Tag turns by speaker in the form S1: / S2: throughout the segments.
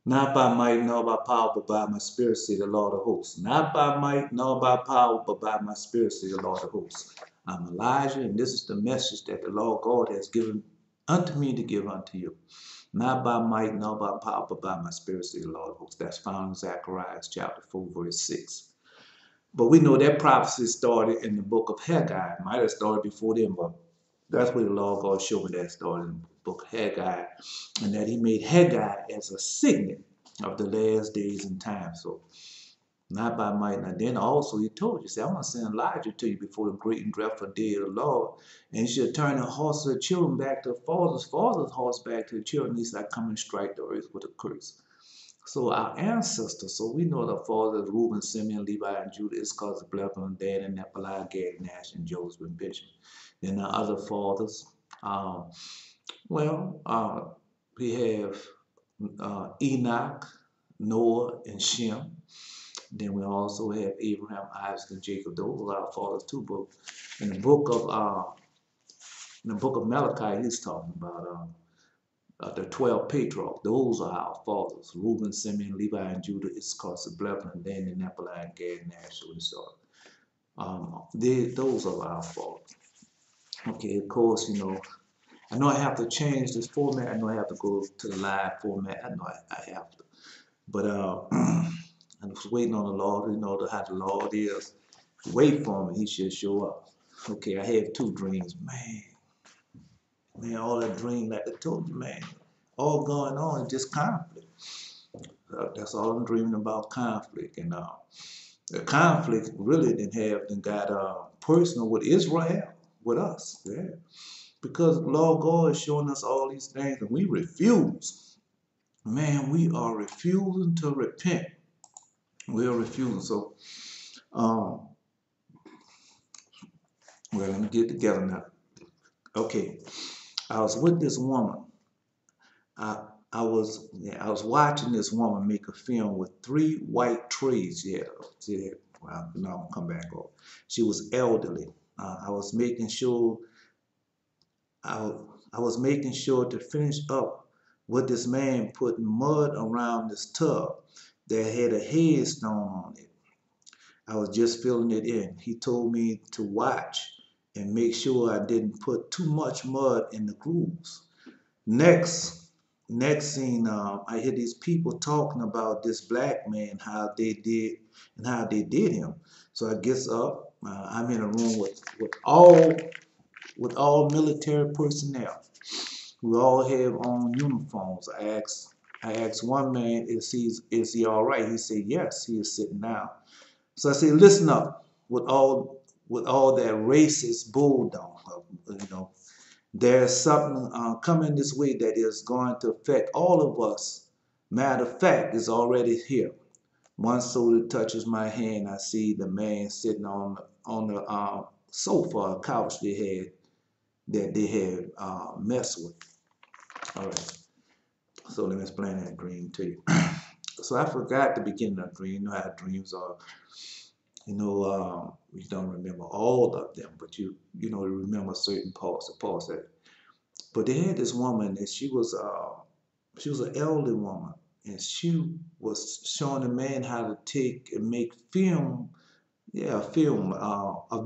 S1: Not by might nor by power, but by my spirit, say the Lord of hosts. Not by might nor by power, but by my spirit, say the Lord of hosts. I'm Elijah, and this is the message that the Lord God has given unto me to give unto you. Not by might nor by power, but by my spirit, say the Lord of hosts. That's found in Zechariah chapter 4, verse 6. But we know that prophecy started in the book of Haggai. It might have started before then, but that's where the Lord God showed me that started in the book of Haggai, and that he made Haggai as a signet of the last days and times. So not by might. And then also he told you, say, I'm going to send Elijah to you before the great and dreadful day of the Lord. And you should turn the hearts of the children back to the father's hearts back to the children. He said, I come and strike the earth with a curse. So our ancestors, so we know the fathers, Reuben, Simeon, Levi, and Judah, Issachar, Zebulun, Dan, and Naphtali, Gad, Nash, and Joseph, and Benjamin. Then the other fathers, we have Enoch, Noah, and Shem. Then we also have Abraham, Isaac, and Jacob. Those are our fathers too. But in the book of Malachi, he's talking about the 12 patriarchs. Those are our fathers: Reuben, Simeon, Levi, and Judah, Issachar, Zebulun, Dan, and Naphtali, Gad, Nash, and so those are our fathers. Okay, of course, I know I have to change this format. I know I have to go to the live format. I know I have to. But I was waiting on the Lord. How the Lord is. Wait for him, he should show up. Okay, I have two dreams. Man, all that dream, like I told you, man, all going on is just conflict. That's all I'm dreaming about, conflict. And the conflict really didn't got personal with Israel, with us. Yeah. Because Lord God is showing us all these things and we refuse. Man, we are refusing to repent. We are refusing. So, well, let me get together now. Okay, I was with this woman. I was watching this woman make a film with 3 white trays. Yeah, see that? Well, now I'm gonna come back on. She was elderly. I was making sure I was making sure to finish up with this man putting mud around this tub that had a headstone on it. I was just filling it in. He told me to watch and make sure I didn't put too much mud in the grooves. Next, next scene, I hear these people talking about this black man, how they did him. So I gets up. I'm in a room with all military personnel. We all have on uniforms. I asked one man, is he all right? He said yes. He is sitting down. So I said, listen up, with all that racist bulldog, there's something coming this way that is going to affect all of us. Matter of fact, it's already here. One soldier touches my hand. I see the man sitting on the sofa, a couch they had messed with. All right. So let me explain that dream to you. So I forgot the beginning of the dream. You know how dreams are. You don't remember all of them, but you remember certain parts. That. But they had this woman, and she was an elderly woman, and she was showing the man how to take and make film, a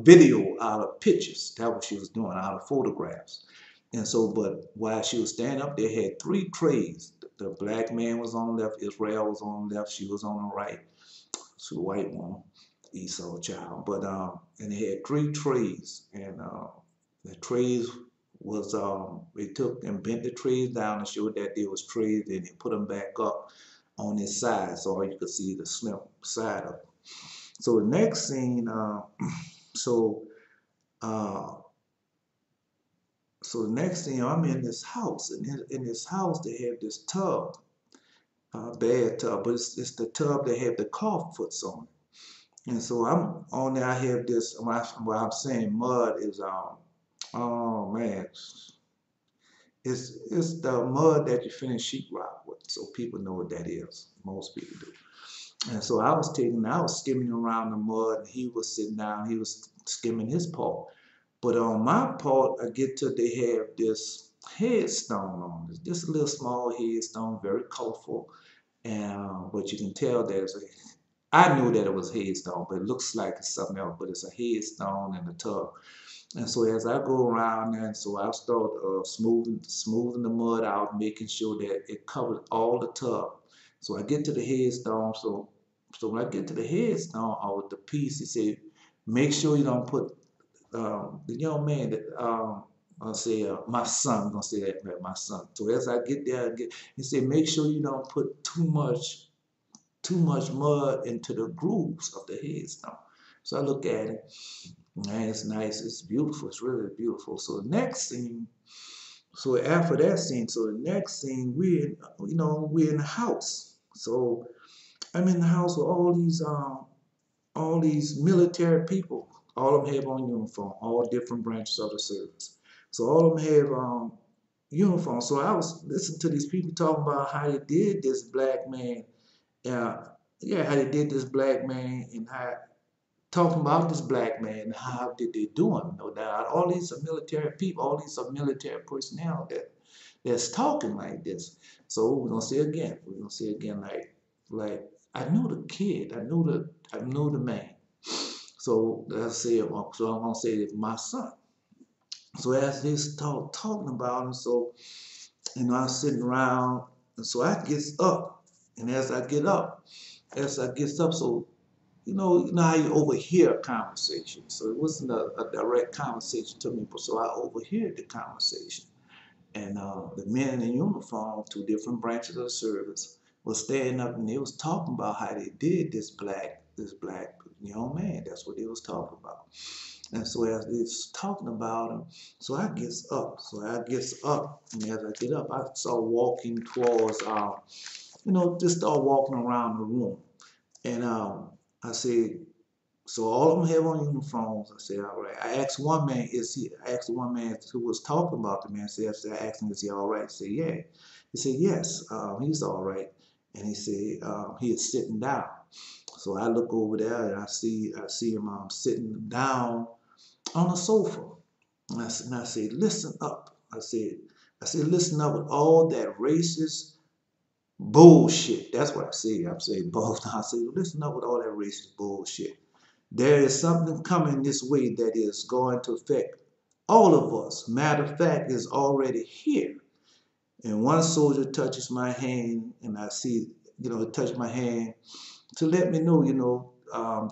S1: video out of pictures. That's what she was doing, out of photographs. And so, but while she was standing up, they had 3 trays. The black man was on the left, Israel was on the left, she was on the right. She was a white woman, Esau child. But and they had 3 trays, and the trays was they took and bent the trays down and showed that there was trays, and they put them back up on his side, so all you could see the slim side of it. So the next scene, so the next thing, I'm in this house, and in this house they have this tub, bad tub, but it's the tub that have the car foots on it. And so I'm on there. I have this. What I'm saying, mud is oh man, it's the mud that you finish sheetrock with. So people know what that is. Most people do. And so I was skimming around the mud, and he was sitting down. He was skimming his part. But on my part, they have this headstone on it. Just a little small headstone, very colorful. and but you can tell there's a. I knew that it was headstone, but it looks like it's something else. But it's a headstone in the tub. And so as I go around there, and so I start smoothing the mud out, making sure that it covered all the tub. So I get to the headstone. So when I get to the headstone, or the piece, he said, make sure you don't put the young man that I'll say my son. I'm gonna say that my son. So as I get there, he said, make sure you don't put too much mud into the grooves of the headstone. So I look at it. Man, it's nice. It's beautiful. It's really beautiful. So the next scene, so after that scene, so the next scene, we're in the house. So I'm in the house with all these military people. All of them have on uniform, all different branches of the service. So all of them have uniform. So I was listening to these people talking about how they did this black man. Yeah, how they did this black man and how talking about this black man and how did they do him. No doubt, all these are military people, all these are military personnel that's talking like this. So we're gonna say again, like I knew the kid, I knew the man. So let's say, so I'm gonna say it's my son. So as they start talking about him, so I'm sitting around, and so I gets up, and as I gets up, so you know how you overhear a conversation. So it wasn't a direct conversation to me, but so I overheard the conversation. And the men in uniform, two different branches of the service, was standing up and they was talking about how they did this black young man. That's what they was talking about. And so as they was talking about him, so I gets up. So I gets up, and as I get up, I start walking towards, just start walking around the room. And I said, so all of them have on uniforms. I said, all right. I asked one man, I asked the one man who was talking about the man, I asked him, is he all right? He said, yeah. He said, yes, he's all right. And he said, he is sitting down. So I look over there and I see him sitting down on a sofa. And I said, listen up. I said, listen up with all that racist bullshit. That's what I say. I'm saying both. I say, listen up with all that racist bullshit. There is something coming this way that is going to affect all of us. Matter of fact, is already here. And one soldier touches my hand, and I see, touch my hand to let me know,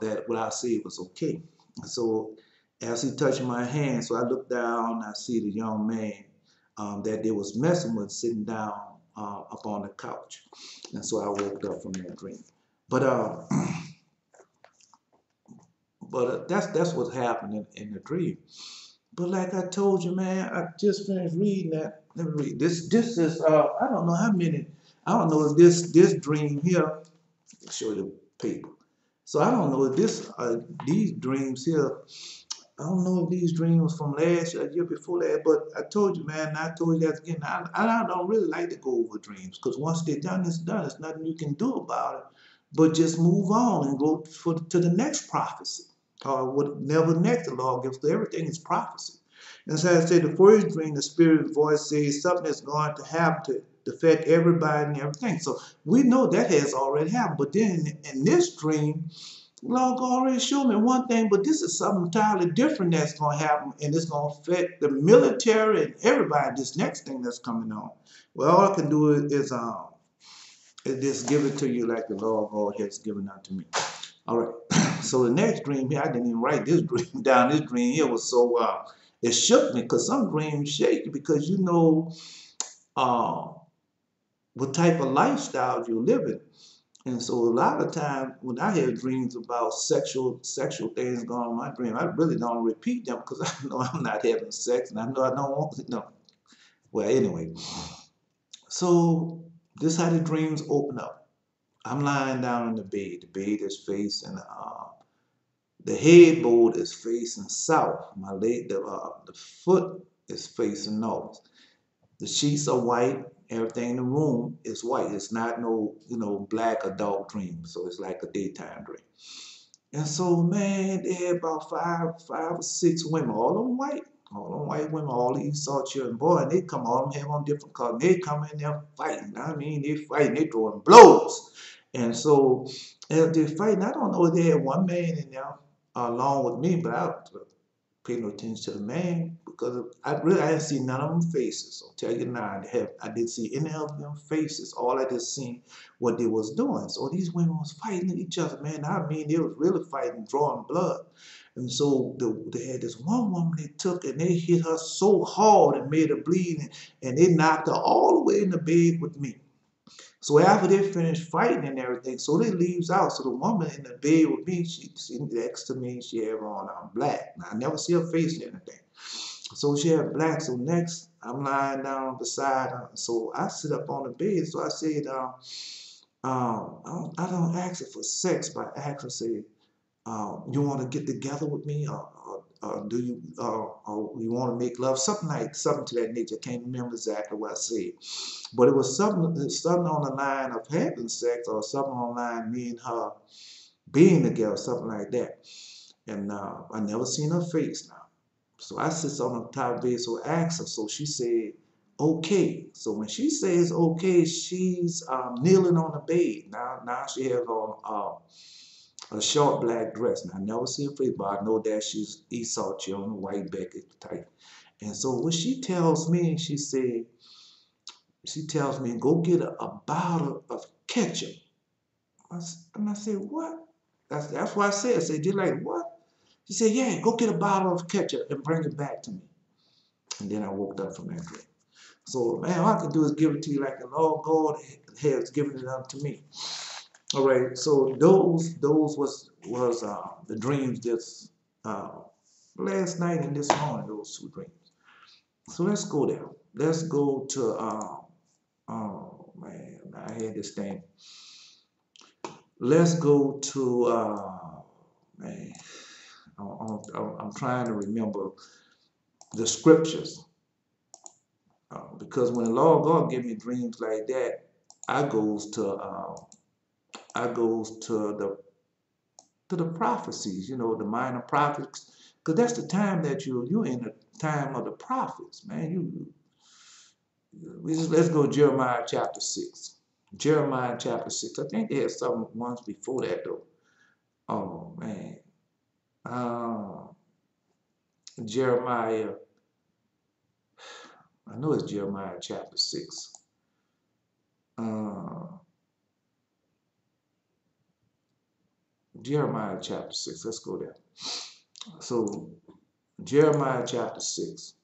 S1: that what I said was okay. So as he touched my hand, so I look down, I see the young man that they was messing with sitting down up on the couch. And so I woke up from that dream. But that's what's happening in the dream. But like I told you, man, I just finished reading that. Let me read this. This is I don't know how many. I don't know if this dream here. I'll show you the paper. So I don't know if these dreams here. I don't know if these dreams from last year before that, but I told you, man, and I told you that again. I don't really like to go over dreams because once they're done, it's done. There's nothing you can do about it, but just move on and go to the next prophecy or whatever next the Lord gives. Everything is prophecy. And so I said, the first dream, the spirit voice says something is going to happen to affect everybody and everything. So we know that has already happened. But then in this dream, Lord already showed me one thing, but this is something entirely different that's going to happen, and it's going to affect the military and everybody. This next thing that's coming on. Well, all I can do is just give it to you like the Lord God has given unto me. All right. So the next dream here, I didn't even write this dream down. This dream here was so it shook me because some dreams shake you because uh, what type of lifestyle you're living. And so a lot of times when I have dreams about sexual things going on in my dream, I really don't repeat them because I know I'm not having sex and I know I don't want to know. Well, anyway, so this is how the dreams open up. I'm lying down in the bed. The bed is facing, the headboard is facing south. My leg, the foot is facing north. The sheets are white. Everything in the room is white. It's not no, black adult dream. So it's like a daytime dream. And so, man, they had about five or six women, all of them white. All them white women, all the Esau children, boy, and they come, all them have on different colors. They come in there fighting. I mean, they fighting, they throwing blows. And so, as they fighting, I don't know if they had one man in there along with me, but I pay no attention to the man because I didn't see none of them faces. I'll tell you now, I didn't see any of them faces. All I just seen what they was doing. So these women was fighting each other, man. I mean, they was really fighting, drawing blood. And so they had this one woman they took and they hit her so hard and made her bleed, and they knocked her all the way in the bed with me. So after they finished fighting and everything, so they leaves out. So the woman in the bed with me, she next to me, she had on black. Now, I never see her face or anything. So she had black. So next, I'm lying down beside her. So I sit up on the bed. So I said, I don't ask her for sex, but I ask her, say, you want to get together with me, or do you, or you want to make love, something to that nature. I can't remember exactly what I said, but it was something on the line of having sex, or something on the line me and her being together, something like that. And I never seen her face now. So I sit on the top of the bed, so I asked her. So she said, okay. So when she says okay, she's kneeling on the bed. Now she has on a short black dress. Now, I never see her face, but I know that she's Esau children, white Becky type. And so what she tells me, she tells me, go get a bottle of ketchup. And I said, what? That's what I said. I said, you like what? She said, yeah, go get a bottle of ketchup and bring it back to me. And then I woke up from that dream. So, man, all I can do is give it to you like the Lord God has given it unto me. All right, so those was the dreams this last night and this morning, those two dreams. So let's go there. Let's go to oh man, I had this thing. Let's go to man, I'm trying to remember the scriptures because when the Lord God give me dreams like that, I goes to the prophecies, you know, the minor prophets, because that's the time that you're in the time of the prophets, man. Let's go to Jeremiah chapter 6. Jeremiah chapter 6. I think they had some ones before that though. Oh man. Jeremiah. I know it's Jeremiah chapter 6. Jeremiah chapter 6. Let's go there. So, Jeremiah chapter 6.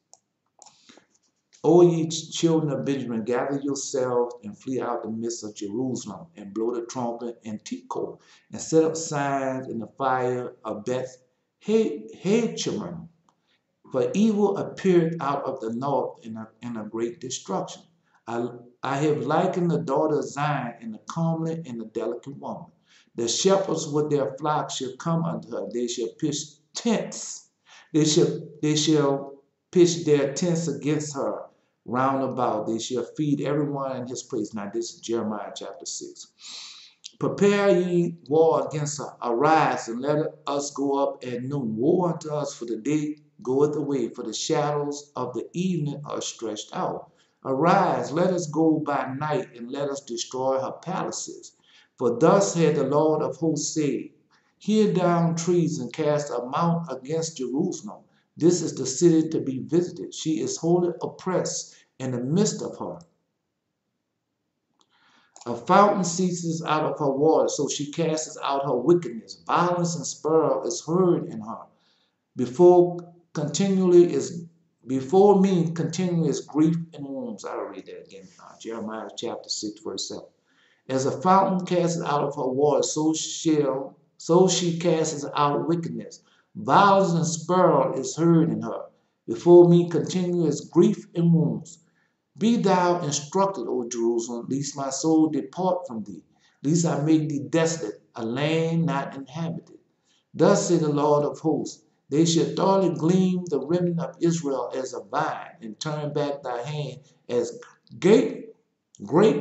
S1: O ye children of Benjamin, gather yourselves and flee out the midst of Jerusalem, and blow the trumpet in Tekoa, and set up signs in the fire of Beth Haccherem. For evil appeared out of the north in a great destruction. I have likened the daughter of Zion in the comely and the delicate woman. The shepherds with their flocks shall come unto her. They shall pitch tents. They shall pitch their tents against her round about. They shall feed everyone in his place. Now this is Jeremiah chapter 6. Prepare ye war against her. Arise and let us go up at noon. Woe unto us, for the day goeth away, for the shadows of the evening are stretched out. Arise, let us go by night, and let us destroy her palaces. For thus had the Lord of hosts said, hear down trees and cast a mount against Jerusalem. This is the city to be visited. She is wholly oppressed in the midst of her. A fountain ceases out of her water, so she casts out her wickedness. Violence and spoil is heard in her. Before me continually is grief and wounds. I'll read that again. Jeremiah chapter 6, verse 7. As a fountain casts out of her water, so she casts out wickedness. Violence and spoil is heard in her. Before me continually is grief and wounds. Be thou instructed, O Jerusalem, lest my soul depart from thee, lest I make thee desolate, a land not inhabited. Thus saith the Lord of hosts, they shall thoroughly glean the remnant of Israel as a vine, and turn back thy hand as grape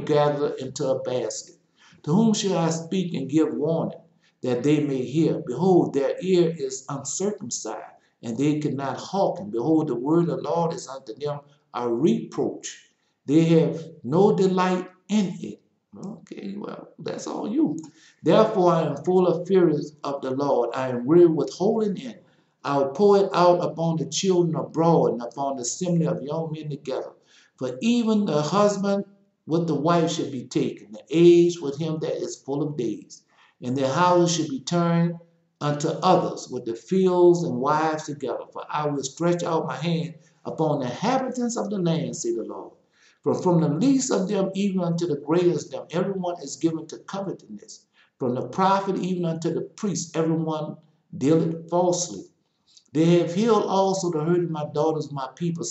S1: gatherer into a basket. To whom shall I speak and give warning, that they may hear? Behold, their ear is uncircumcised, and they cannot hearken. Behold, the word of the Lord is unto them a reproach. They have no delight in it. Okay, well, that's all you. Therefore, I am full of fears of the Lord. I am weary with holding in. I will pour it out upon the children abroad and upon the assembly of young men together. For even the husband with the wife should be taken, the age with him that is full of days. And their houses should be turned unto others, with the fields and wives together. For I will stretch out my hand upon the inhabitants of the land, say the Lord. For from the least of them even unto the greatest of them, everyone is given to covetousness. From the prophet even unto the priest, everyone dealeth falsely. They have healed also the hurt of my daughters, my people,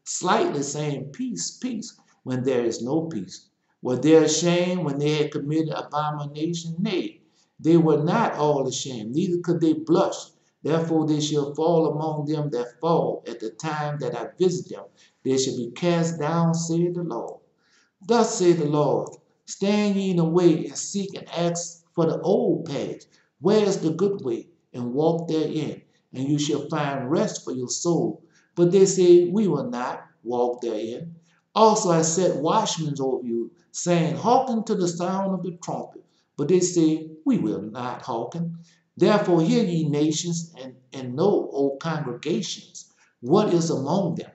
S1: slightly saying, peace, peace, when there is no peace. Were they ashamed when they had committed abomination? Nay, they were not all ashamed, neither could they blush. Therefore they shall fall among them that fall at the time that I visit them. They shall be cast down, saith the Lord. Thus saith the Lord, stand ye in the way and seek and ask for the old path. Where is the good way? And walk therein, and you shall find rest for your soul. But they say, we will not walk therein. Also I set watchmen over you, saying, hearken to the sound of the trumpet. But they say, we will not hearken. Therefore hear ye nations, and know, O congregations, what is among them.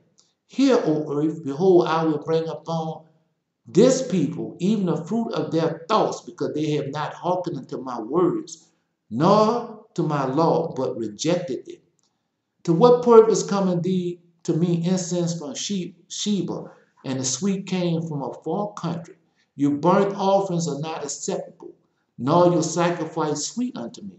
S1: Hear, O earth, behold, I will bring upon this people even the fruit of their thoughts, because they have not hearkened unto my words, nor to my law, but rejected it. To what purpose cometh thee to me incense from Sheba, and the sweet came from a far country? Your burnt offerings are not acceptable, nor your sacrifice sweet unto me.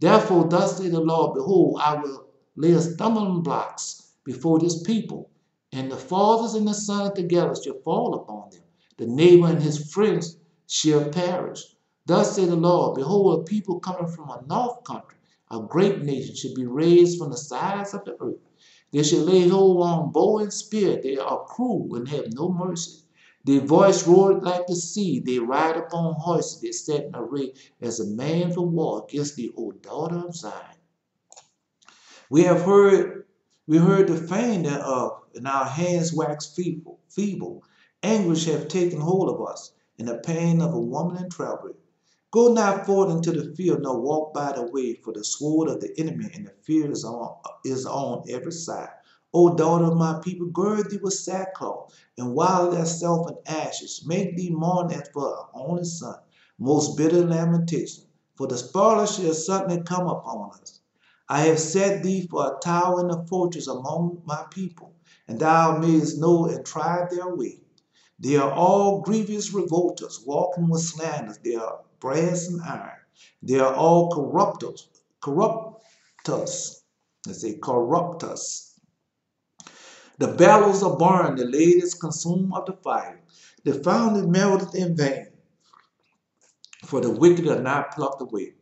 S1: Therefore, thus saith the Lord, behold, I will lay a stumbling blocks before this people, and the fathers and the sons together shall fall upon them. The neighbor and his friends shall perish. Thus saith the Lord, behold, a people coming from a north country, a great nation, should be raised from the sides of the earth. They shall lay hold on bow and spear. They are cruel and have no mercy. Their voice roared like the sea. They ride upon horses. They set in array as a man for war against the old daughter of Zion. We heard the fame thereof, and our hands wax feeble. Anguish hath taken hold of us, and the pain of a woman in travail. Go not forth into the field, nor walk by the way, for the sword of the enemy and the fear is on every side. O daughter of my people, gird thee with sackcloth, and wallow thyself in ashes. Make thee mourn as for an only son, most bitter lamentation. For the spoiler shall suddenly come upon us. I have set thee for a tower and a fortress among my people, and thou mayest know and try their way. They are all grievous revolters, walking with slanders. They are brass and iron. They are all corruptors. Let's say corruptors. The bellows are burned, the ladies consumed of the fire. The fountain melteth in vain, for the wicked are not plucked away.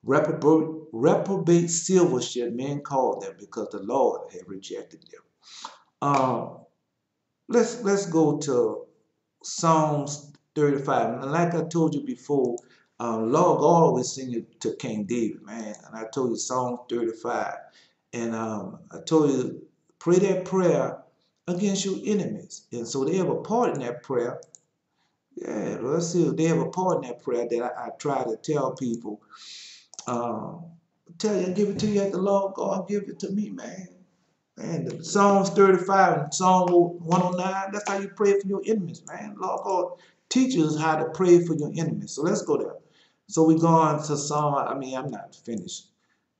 S1: Reprobate silver shall men call them, because the Lord hath rejected them. Let's go to Psalms 35. And like I told you before, Lord God always sing it to King David, man. And I told you Psalm 35. And I told you, pray that prayer against your enemies. And so they have a part in that prayer. Yeah, let's see. They have a part in that prayer that I try to tell people. Tell you, I give it to you at the Lord God, give it to me, man. And Psalms 35 and Psalm 109, that's how you pray for your enemies, man. Lord God teaches how to pray for your enemies. So let's go there. So we go on to Psalm, I'm not finished.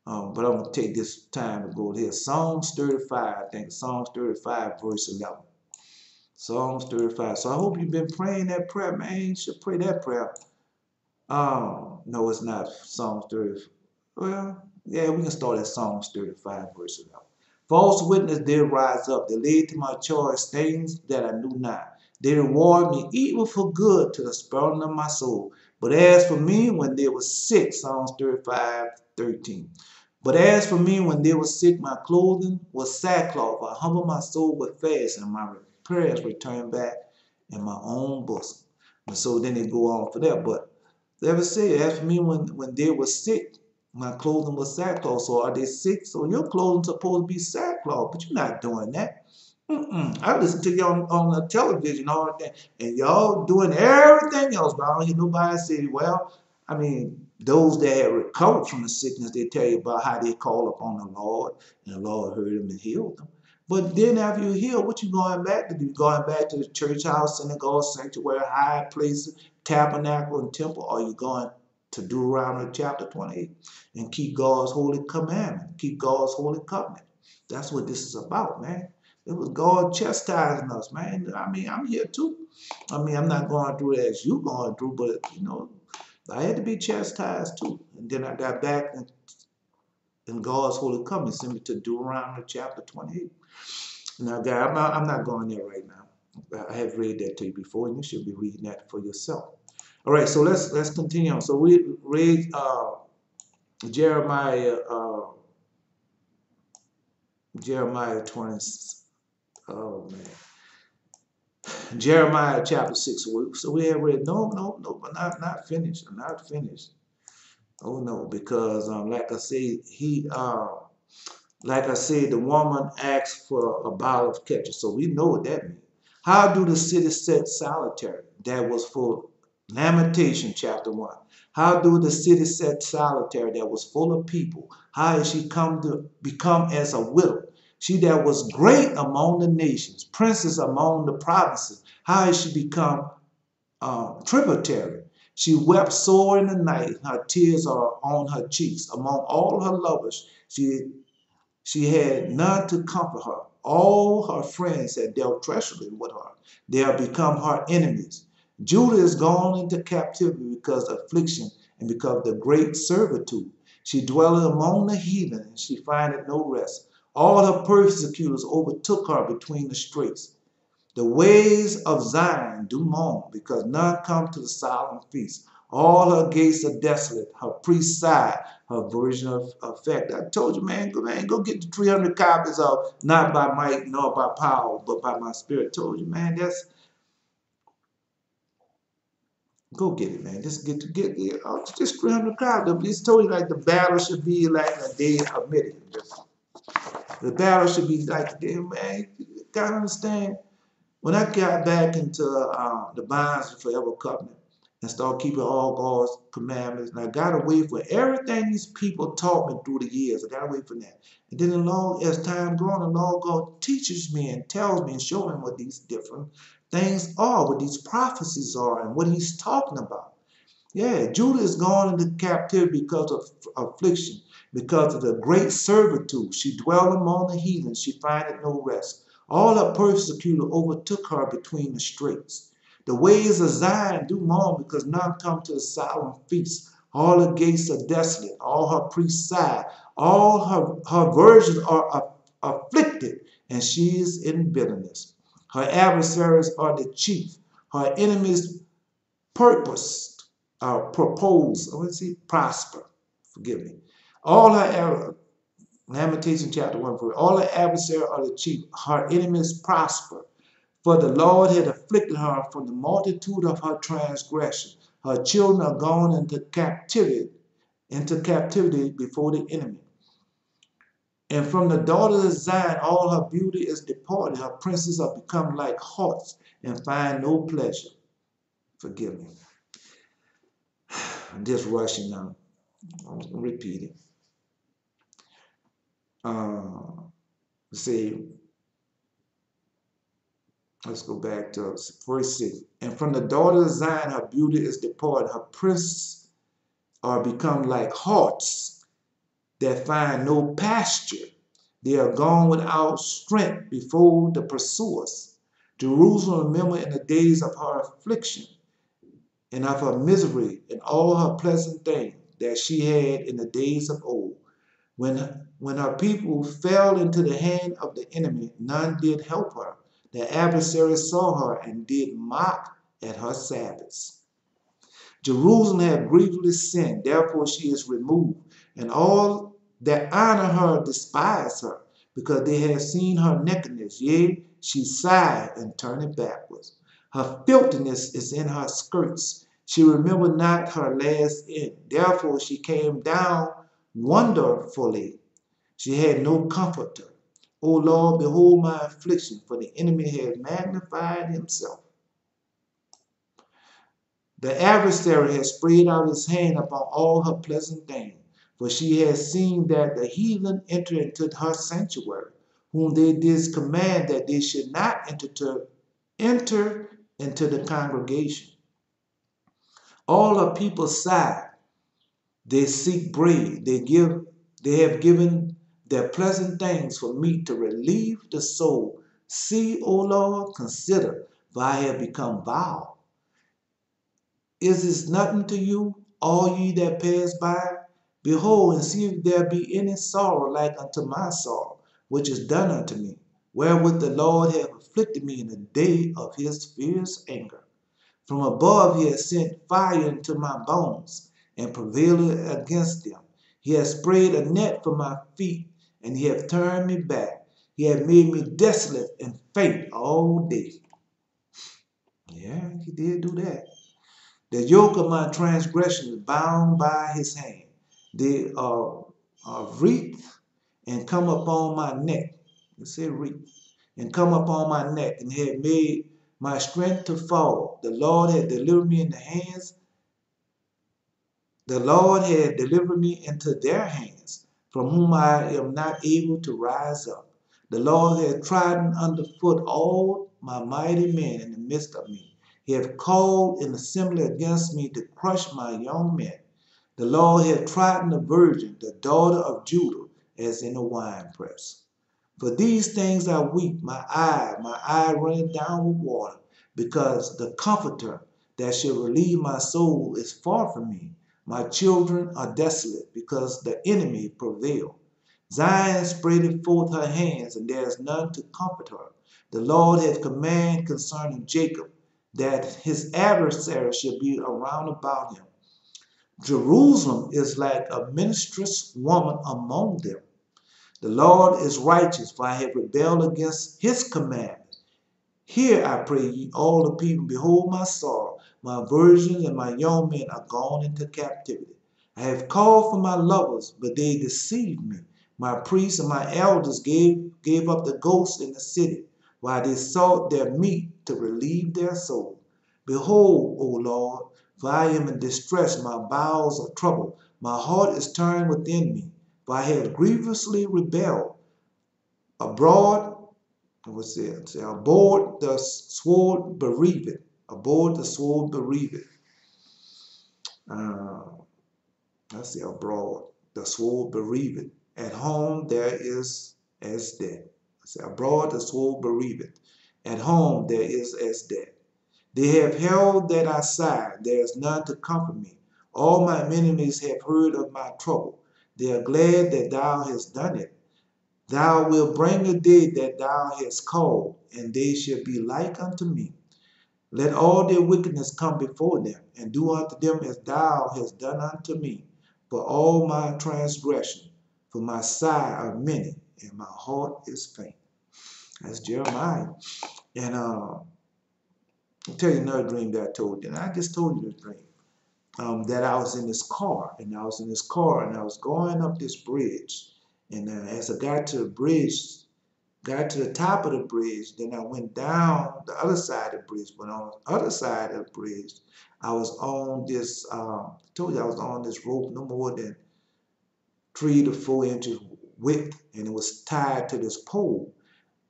S1: But I'm going to take this time to go here. Psalms 35, I think. Psalms 35, verse 11. Psalms 35. So I hope you've been praying that prayer, man. You should pray that prayer. No, it's not Psalms 30. Well, yeah, we can start at Psalms 35, verse 11. False witness did rise up. They laid to my charge things that I knew not. They reward me evil for good to the spoiling of my soul. But as for me, when they were sick, Psalms 35, 13. But as for me, when they were sick, my clothing was sackcloth. I humbled my soul with fast, and my prayers returned back in my own bosom. And so then they go on for that. But they ever say, as for me, when they were sick, My clothing was sackcloth. So are they sick? So your clothing supposed to be sackcloth, but you're not doing that. I listen to you on the television all day, and y'all doing everything else, but I don't hear nobody say, well, I mean, those that have recovered from the sickness, they tell you about how they call upon the Lord, and the Lord heard them and healed them. But then after you heal, what you going back to do? Going back to the church house, synagogue, sanctuary, high places, tabernacle, and temple, or you going to Deuteronomy chapter 28 and keep God's holy commandment, keep God's holy covenant? That's what this is about, man. It was God chastising us, man. I mean, I'm here too. I mean, I'm not going through it as you going through, but I had to be chastised too. And then I got back in God's holy covenant, sent me to Deuteronomy chapter 28. Now, God, I'm not going there right now. I have read that to you before, and you should be reading that for yourself. All right, so let's continue on. So we read Jeremiah 20. Oh man, Jeremiah chapter 6. So we have read. No, but not finished. I'm not finished. Oh no, because like I said, the woman asked for a bottle of ketchup. So we know what that means. How do the city set solitary? That was for Lamentations chapter 1. How do the city set solitary that was full of people? How has she come to become as a widow? She that was great among the nations, princess among the provinces. How has she become tributary? She wept sore in the night. Her tears are on her cheeks. Among all her lovers, she had none to comfort her. All her friends had dealt treacherously with her. They have become her enemies. Judah is gone into captivity because of affliction and because of the great servitude. She dwelleth among the heathen, and she findeth no rest. All her persecutors overtook her between the straits. The ways of Zion do mourn, because none come to the solemn feast. All her gates are desolate, her priests sigh, her virgin of effect. I told you, man, go get the 300 copies of Not by Might nor by Power, but by My Spirit. I told you, man, go get it, man. Just get just 300 copies. Just told you like the battle should be like a day of Midian. The battle should be like, man, you gotta understand. When I got back into the bonds of forever covenant and started keeping all God's commandments, and I got away from everything these people taught me through the years, I got away from that. And then as time goes on, the Lord God teaches me and tells me and shows me what these different things are, what these prophecies are, and what He's talking about. Yeah, Judah is gone into captivity because of affliction, because of the great servitude. She dwelled among the heathen, she findeth no rest. All her persecutors overtook her between the straits. The ways of Zion do mourn, because none come to the solemn feast. All her gates are desolate, all her priests sigh, all her virgins are afflicted, and she is in bitterness. Her adversaries are the chief, her enemies prosper. Forgive me. All her Lamentations chapter 1 verse. All her adversaries are the chief, her enemies prosper. For the Lord had afflicted her from the multitude of her transgression. Her children are gone into captivity before the enemy. And from the daughters of Zion, all her beauty is departed. Her princes are become like harts and find no pleasure. Forgive me. I'm just rushing now. I'm going to repeat it. Let's go back to verse 6. And from the daughters of Zion, her beauty is departed. Her princes are become like harts that find no pasture. They are gone without strength before the pursuers. Jerusalem remember in the days of her affliction and of her misery and all her pleasant things that she had in the days of old. When her people fell into the hand of the enemy, none did help her. The adversaries saw her and did mock at her Sabbaths. Jerusalem had grievously sinned, therefore she is removed, and all that honor her despise her, because they have seen her nakedness. Yea, she sighed and turned it backwards. Her filthiness is in her skirts. She remembered not her last end. Therefore she came down wonderfully. She had no comforter. O Lord, behold my affliction, for the enemy has magnified himself. The adversary has spread out his hand upon all her pleasant things, for she has seen that the heathen enter into her sanctuary, whom they did command that they should not enter into the congregation. All her people sigh. They seek bread. They have given their pleasant things for meat to relieve the soul. See, O Lord, consider, for I have become vile. Is this nothing to you, all ye that pass by? Behold, and see if there be any sorrow like unto my sorrow, which is done unto me, wherewith the Lord hath afflicted me in the day of his fierce anger. From above he has sent fire into my bones, and prevailed against them. He has spread a net for my feet, and he hath turned me back. He hath made me desolate and faint all day. Yeah, he did do that. The yoke of my transgression is bound by his hand. They are wreath and come upon my neck. It said wreath. And come upon my neck, and have made my strength to fall. The Lord had delivered me in the hands. The Lord had delivered me into their hands, from whom I am not able to rise up. The Lord had trodden underfoot all my mighty men in the midst of me. He hath called in assembly against me to crush my young men. The Lord hath trodden the virgin, the daughter of Judah, as in a winepress. For these things I weep, my eye runneth down with water, because the comforter that shall relieve my soul is far from me. My children are desolate, because the enemy prevail. Zion spreadeth forth her hands, and there is none to comfort her. The Lord hath commanded concerning Jacob, that his adversary shall be around about him. Jerusalem is like a ministress woman among them. The Lord is righteous, for I have rebelled against his commandments. Hear, I pray ye, all the people, behold my sorrow. My virgins and my young men are gone into captivity. I have called for my lovers, but they deceived me. My priests and my elders gave up the ghosts in the city, while they sought their meat to relieve their soul. Behold, O Lord, for I am in distress, my bowels are troubled, my heart is turned within me, for I have grievously rebelled. Abroad the sword bereaveth. Abhorred the sword bereaveth. Abroad the sword bereaveth. At home there is as death. Abroad the sword bereaveth. At home there is as death. They have held that I sigh. There is none to comfort me. All my enemies have heard of my trouble. They are glad that thou hast done it. Thou wilt bring a day that thou hast called, and they shall be like unto me. Let all their wickedness come before them, and do unto them as thou hast done unto me, for all my transgression, for my sigh are many, and my heart is faint. That's Jeremiah. And I'll tell you another dream that I told you. And I just told you this dream. That I was in this car, and I was going up this bridge. And as I got to the bridge, got to the top of the bridge, then I went down the other side of the bridge. But on the other side of the bridge, I was on this, I told you I was on this rope no more than 3 to 4 inches width, and it was tied to this pole.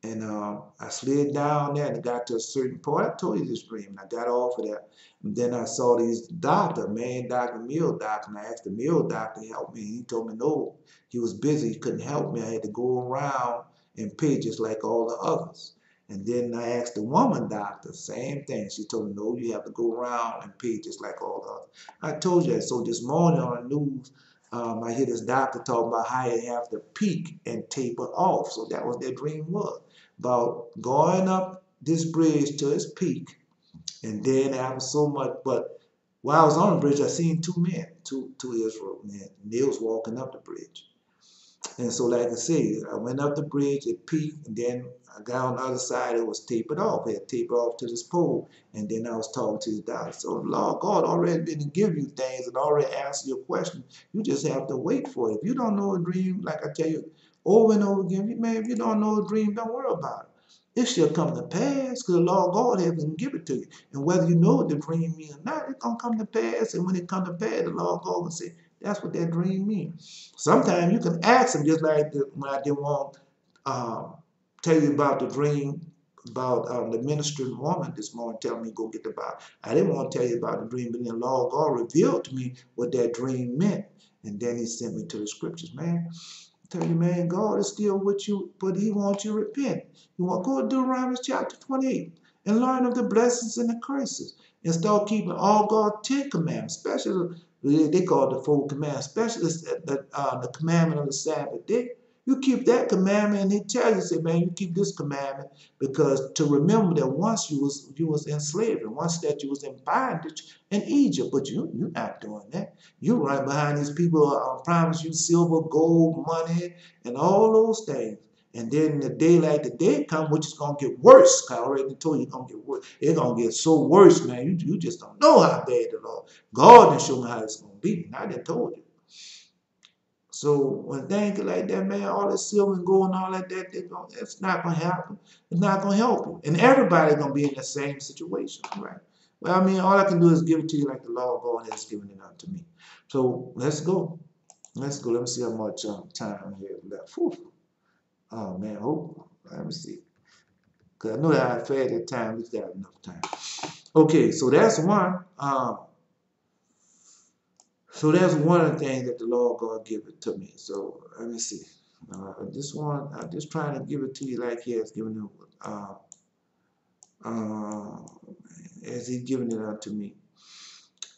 S1: And I slid down there and got to a certain point. I told you this dream, and I got off of that. And then I saw these doctor, man doctor, meal doctor, and I asked the meal doctor to help me. He told me no, he was busy, he couldn't help me. I had to go around and pay just like all the others. And then I asked the woman doctor, same thing. She told me, no, you have to go around and pay just like all the others. I told you that. So this morning on the news, I hear this doctor talking about how you have to peak and taper off. So that was their dream was. About going up this bridge to its peak, and then after so much, but while I was on the bridge, I seen 2 men, two Israel men, and they was walking up the bridge. And so, like I said, I went up the bridge, it peaked, and then I got on the other side, it was tapered off. It had tapered off to this pole, and then I was talking to the doctor. So, Lord God already didn't give you things and already answered your question. You just have to wait for it. If you don't know a dream, like I tell you over and over again, man, if you don't know a dream, don't worry about it. It shall come to pass because the Lord God has been give it to you. And whether you know what the dream means or not, it's going to come to pass. And when it comes to pass, the Lord God will say, that's what that dream means. Sometimes you can ask him, just like when I didn't want tell you about the dream about the ministering woman this morning telling me go get the Bible. I didn't want to tell you about the dream, but then the Lord God revealed to me what that dream meant. And then he sent me to the scriptures, man. I tell you, man, God is still with you, but he wants you to repent. You want to go to Deuteronomy chapter 28 and learn of the blessings and the curses and start keeping all God's 10 commandments, especially they call it the 4 commandments, especially the commandment of the Sabbath day. You keep that commandment, and he tells you, say, man, you keep this commandment because to remember that once you was in slavery, once that you was in bondage in Egypt, but you're not doing that. You right behind these people promise you silver, gold, money, and all those things. And then the day like the day come, which is going to get worse. I already told you it's going to get worse. It's going to get so worse, man. You just don't know how bad the Lord. God didn't show me how it's going to be. And I didn't told you. So when things like that, man, all that silver and gold and all that, it's not going to happen. It's not going to help you. And everybody's going to be in the same situation, right? Well, I mean, all I can do is give it to you like the Lord God has given it unto me. So let's go. Let's go. Let me see how much time we have left. Whew. Oh, man. Let me see. Because I know that I fed that time. We've got enough time. Okay, so that's one. So that's one of the things that the Lord God give it to me. So let me see. This one, I'm just trying to give it to you like he has given it, as he's given it unto me.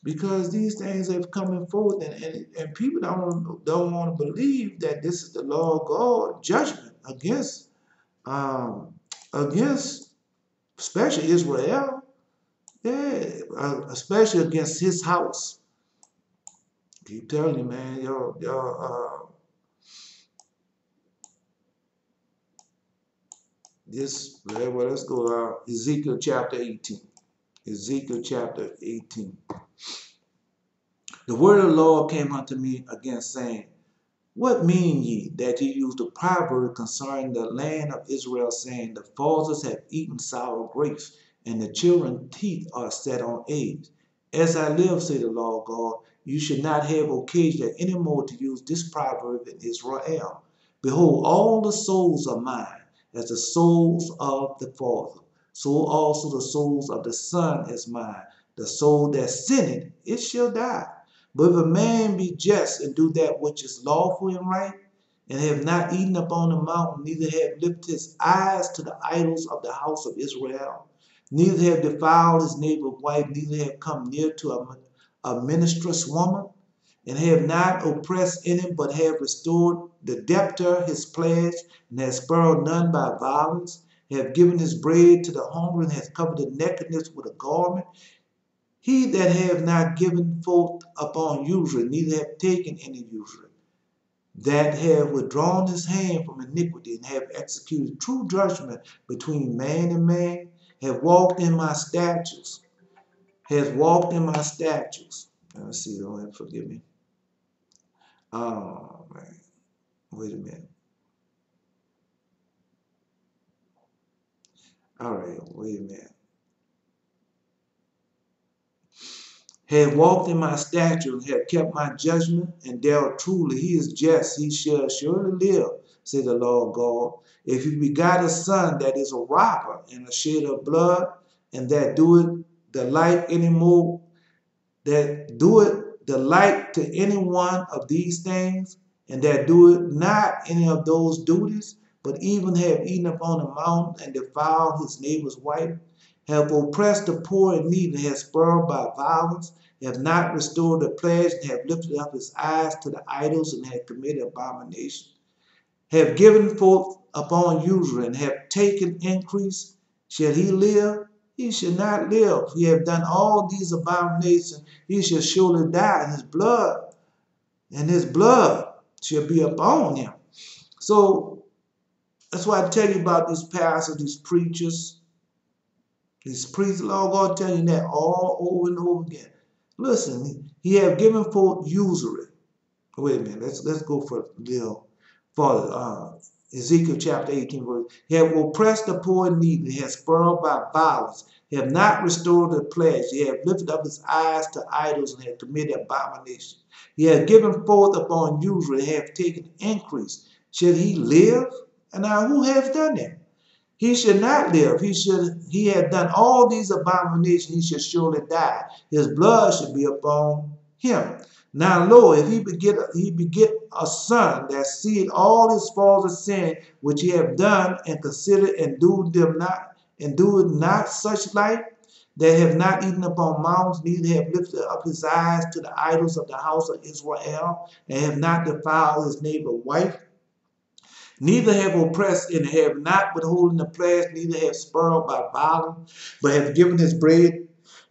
S1: Because these things have come forth, and people don't want to believe that this is the Lord God judgment against especially Israel, yeah, especially against his house. Keep telling you, man, well, let's go Ezekiel chapter 18. Ezekiel chapter 18. The word of the Lord came unto me again, saying, what mean ye that ye use the proverb concerning the land of Israel, saying, the fathers have eaten sour grapes, and the children's teeth are set on edge? As I live, say the Lord God, you should not have occasion any more to use this proverb in Israel. Behold, all the souls are mine, as the souls of the Father. So also the souls of the Son is mine. The soul that sinneth, it shall die. But if a man be just and do that which is lawful and right, and have not eaten upon the mountain, neither have lifted his eyes to the idols of the house of Israel, neither have defiled his neighbor's wife, neither have come near to a ministress woman, and have not oppressed any, but have restored the debtor his pledge, and has spared none by violence, have given his bread to the hungry, and has covered the nakedness with a garment, he that have not given forth upon usury, neither have taken any usury, that have withdrawn his hand from iniquity, and have executed true judgment between man and man, have walked in my statutes, has walked in my statutes. Let's see, Lord, forgive me. Oh, man. Wait a minute. All right, wait a minute. Have walked in my statutes, have kept my judgment, and dealt truly. He is just, he shall surely live, said the Lord God. If he begot a son that is a robber and a shed of blood, and that doeth the like anymore, that doeth the like to any one of these things, and that doeth not any of those duties, but even have eaten upon the mountain and defiled his neighbor's wife, have oppressed the poor and needy, and have spoiled by violence, have not restored the pledge, and have lifted up his eyes to the idols, and have committed abomination, have given forth upon usury, and have taken increase, shall he live? He shall not live. He have done all these abominations, he shall surely die, and his blood shall be upon him. So that's why I tell you about these pastors, these preachers, these priests. Lord God telling you that all over and over again. Listen, he have given forth usury. Wait a minute, let's go for a little farther. Ezekiel chapter 18, verse. He have oppressed the poor and needy, he has spoiled by violence, he have not restored the pledge, he have lifted up his eyes to idols and have committed abomination. He has given forth upon usury, he have taken increase. Should he live? And now who has done that? He should not live. He had done all these abominations, he should surely die. His blood should be upon him. Now, lo, if he beget a son that seeth all his faults of sin which he have done, and consider and do not such like, that have not eaten upon mountains, neither have lifted up his eyes to the idols of the house of Israel, and have not defiled his neighbor's wife, neither have oppressed and have not withholden the pledge, neither have spoiled by violence, but have given his bread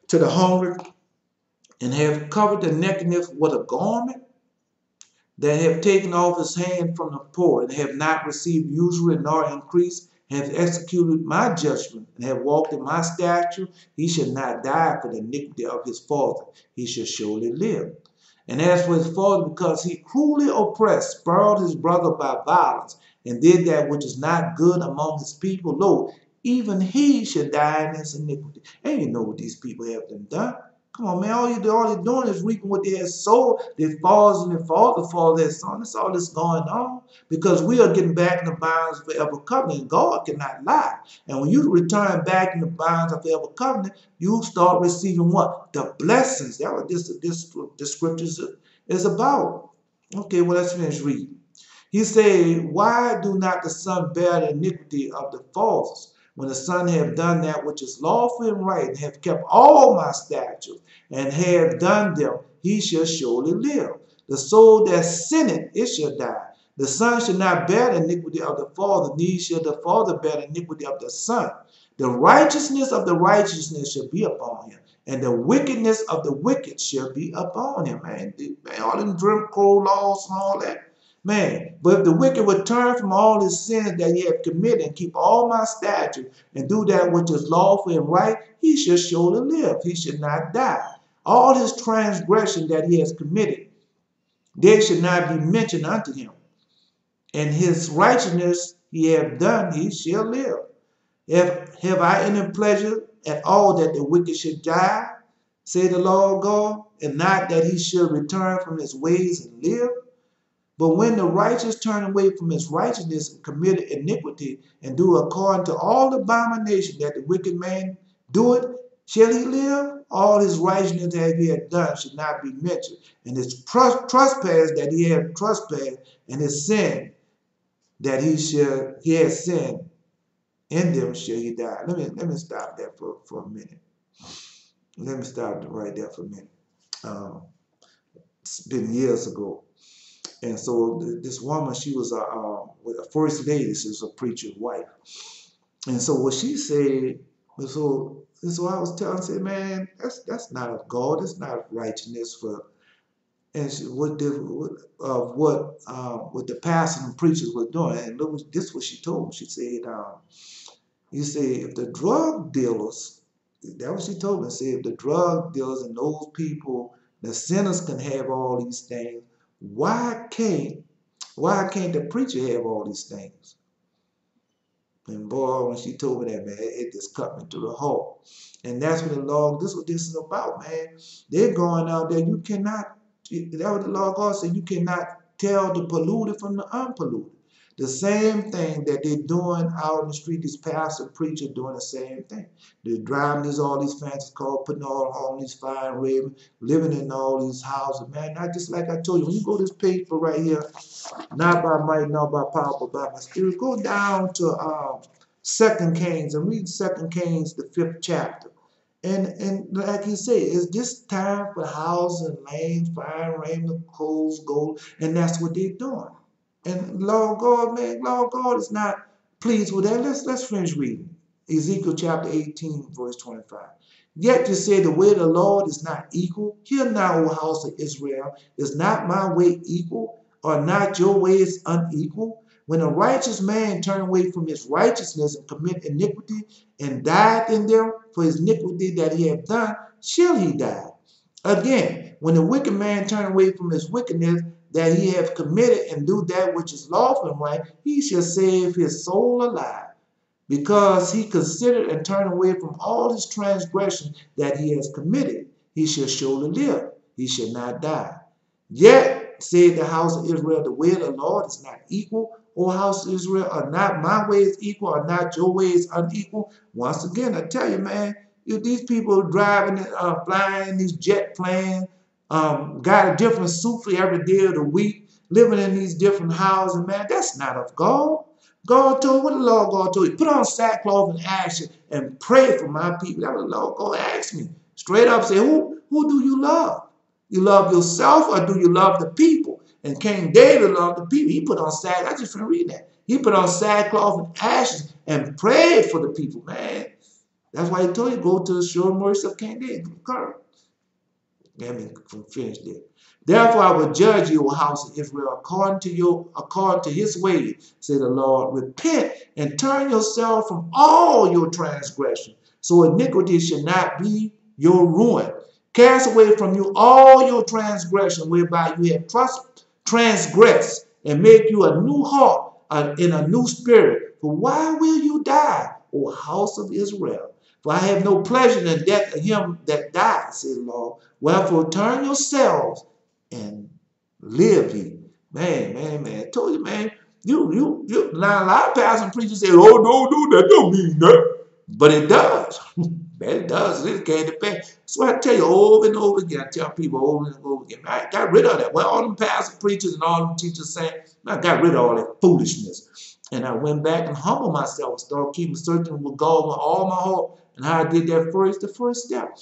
S1: to the hungry, and have covered the nakedness with a garment, that have taken off his hand from the poor, and have not received usury nor increase, have executed my judgment, and have walked in my statute, he should not die for the iniquity of his father, he should surely live. And as for his father, because he cruelly oppressed, spoiled his brother by violence, and did that which is not good among his people, lo, even he should die in his iniquity. And you know what these people have done. Come on, man. All they're doing is reaping what they have sowed. Their fathers and their fathers fall their son. That's all that's going on. Because we are getting back in the bounds of forever covenant. God cannot lie. And when you return back in the bounds of forever covenant, you start receiving what? The blessings. That's what this scripture is about. Okay, well, let's finish reading. He said, why do not the son bear the iniquity of the fathers? When the son have done that which is lawful and right, and have kept all my statutes, and have done them, he shall surely live. The soul that sinneth, it shall die. The son shall not bear the iniquity of the father, neither shall the father bear the iniquity of the son. The righteousness of the righteousness shall be upon him, and the wickedness of the wicked shall be upon him. Man, all them Jim Crow laws and all that. Man, but if the wicked would turn from all his sins that he hath committed, and keep all my statutes, and do that which is lawful and right, he shall surely live. He should not die. All his transgression that he has committed, they should not be mentioned unto him. And his righteousness he hath done, he shall live. Have I any pleasure at all that the wicked should die, say the Lord God, and not that he should return from his ways and live? But when the righteous turn away from his righteousness and commit iniquity, and do according to all abomination that the wicked man doeth, shall he live? All his righteousness that he had done should not be mentioned, and his trespass that he had trespassed, and his sin that he has sinned, in them shall he die. Let me stop there for a minute. Let me stop right there for a minute. It's been years ago. And so this woman, she was a first lady. She was a preacher's wife. And so what she said, so I was telling her, I said, man, that's not of God. It's not of righteousness for. And she, what the pastors and preachers were doing. And look, this is what she told me. She said, you say if the drug dealers, that was what she told me. Say if the drug dealers and those people, the sinners can have all these things. Why can't the preacher have all these things? And boy, when she told me that, man, it just cut me to the heart. And that's what the Lord, this is what this is about, man. They're going out there, you cannot, that's what the Lord God said, you cannot tell the polluted from the unpolluted. The same thing that they're doing out in the street, these pastors and preachers doing the same thing. They're driving all these fancy cars, putting all these fine ravens, living in all these houses, man. Not just like I told you, when you go to this paper right here, not by might, not by power, but by my spirit, go down to 2 Kings and read 2 Kings, the 5th chapter. And like you say, it's this time for houses and lands, fine raiment, coals, gold, and that's what they're doing. And Lord God, man, Lord God is not pleased with that. Let's finish reading. Ezekiel chapter 18, verse 25. Yet you say the way of the Lord is not equal. Hear now, O house of Israel, is not my way equal, or not your ways unequal? When a righteous man turn away from his righteousness and commit iniquity and dieth in them for his iniquity that he hath done, shall he die. Again, when the wicked man turn away from his wickedness that he hath committed and do that which is lawful and right, he shall save his soul alive. Because he considered and turned away from all his transgressions that he has committed, he shall surely live, he shall not die. Yet, said the house of Israel, the way of the Lord is not equal. O house of Israel, are not my ways equal, are not your ways unequal? Once again, I tell you, man, these people driving, flying these jet planes, got a different suit for every day of the week, living in these different houses, man, that's not of God. God told, what the Lord God told you? Put on sackcloth and ashes and pray for my people. That's what the Lord God asked me. Straight up say, who do you love? You love yourself or do you love the people? And King David loved the people. He put on sackcloth. I just finna read that. He put on sackcloth and ashes and prayed for the people, man. That's why he told you, go to the sure mercy of King David. Let me finish there. Therefore I will judge you, O house of Israel, according to his ways, said the Lord. Repent and turn yourself from all your transgression, so iniquity shall not be your ruin. Cast away from you all your transgression, whereby you have transgressed, and make you a new heart and a new spirit. For why will you die, O house of Israel? For I have no pleasure in the death of him that died, said the Lord. Wherefore turn yourselves and live ye. Man. I told you, man. You. Now a lot of pastors and preachers say, oh, no, that don't mean that. But it does. It does. It can't depend. So I tell you over and over again. I tell people over and over again. I got rid of that. Well, all them pastors, preachers, and all them teachers saying, I got rid of all that foolishness. And I went back and humbled myself and started keeping searching with God with all my heart. And how I did that the first step.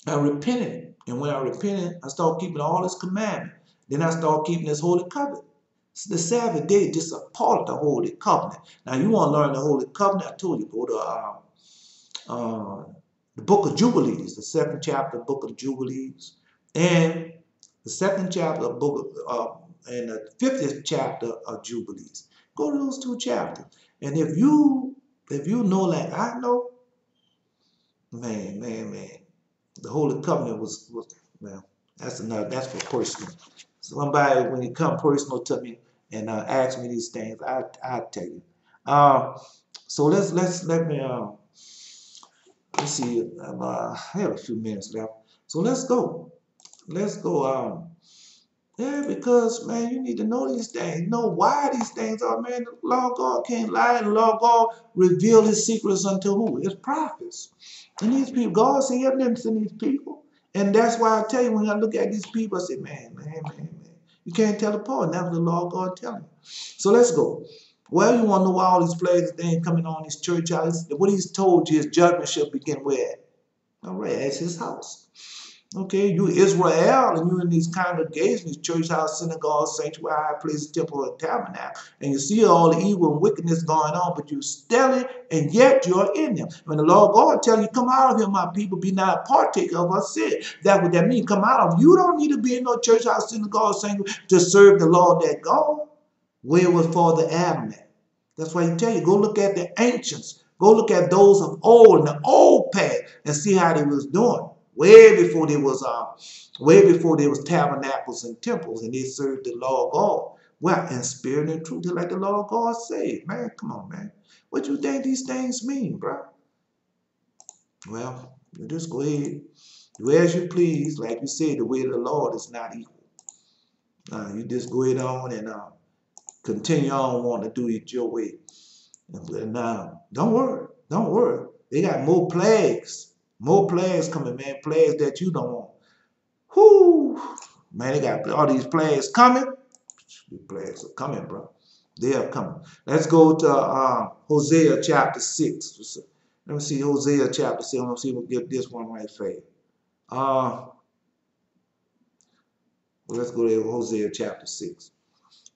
S1: I repented. And when I repented, I started keeping all his commandments. Then I started keeping his holy covenant. The Sabbath day is just a part of the holy covenant. Now, you want to learn the holy covenant? I told you, go to the book of Jubilees, the 2nd chapter of the book of Jubilees, and the 2nd chapter of book and the 50th chapter of Jubilees. Go to those 2 chapters. And if you know like I know, man, the holy covenant was well, that's for personal. Somebody, when you come personal to me and ask me these things, I'll tell you. So let's see. I have a few minutes left. So let's go. Yeah, because, man, you need to know these things. Know why these things are, man. The Lord God can't lie, and the Lord God reveal his secrets unto who? His prophets. And these people, God see evidence in these people. And that's why I tell you, when I look at these people, I say, man. You can't tell apart. That's what the Lord God telling you. So let's go. Well, you want to know why all these plagues and things coming on these church houses? What he's told you, his judgment shall begin where? All right, at his house. Okay, you Israel, and you in these congregations, these church house, synagogue, sanctuary, high places, temple, and tabernacle, and you see all the evil and wickedness going on, but you steady, and yet you're in them. When the Lord God tell you, come out of here, my people, be not a partaker of our sin. That's what that means, come out of. You don't need to be in no church house, synagogue, sanctuary to serve the Lord that God. Where was Father Adam at? That's why he tell you, go look at the ancients. Go look at those of old, in the old past, and see how they was doing. Way before there was tabernacles and temples, and they served the Lord God. Well, in spirit and truth, like the Lord God said. Man, come on, man. What you think these things mean, bro? Well, you just go ahead. Do as you please. Like you said, the way of the Lord is not equal. You just go ahead on and continue on wanting to do it your way. And don't worry. They got more plagues. More plagues coming, man. Plagues that you don't want. Whoo! Man, they got all these plagues coming. These plagues are coming, bro. They are coming. Let's go to Hosea chapter 6. Let me see Hosea chapter 6. Let's see if we get this one right fast. Let's go to Hosea chapter 6.